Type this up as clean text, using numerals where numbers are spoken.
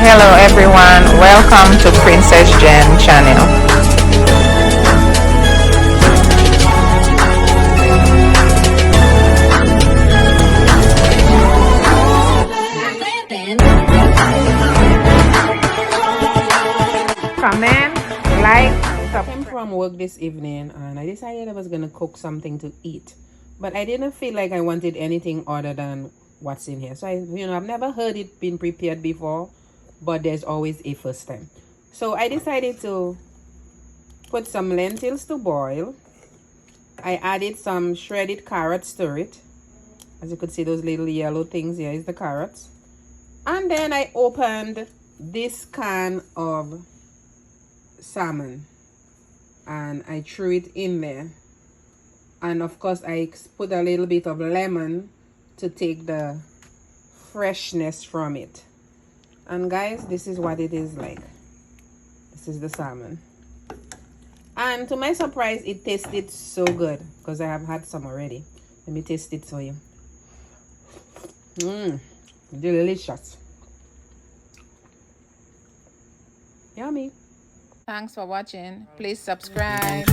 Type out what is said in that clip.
Hello everyone, welcome to Princess Jen channel. Comment, like, Came from work this evening and I decided I was gonna cook something to eat, but I didn't feel like I wanted anything other than what's in here. So I've never heard it being prepared before, but there's always a first time. So I decided to put some lentils to boil. I added some shredded carrots to it. As you could see, those little yellow things here is the carrots. And then I opened this can of salmon and I threw it in there, and of course I put a little bit of lemon to take the freshness from it. And guys, this is what it is like. This is the salmon, and to my surprise it tasted so good because I have had some already. Let me taste it for you. Delicious, yummy. Thanks for watching. Please subscribe.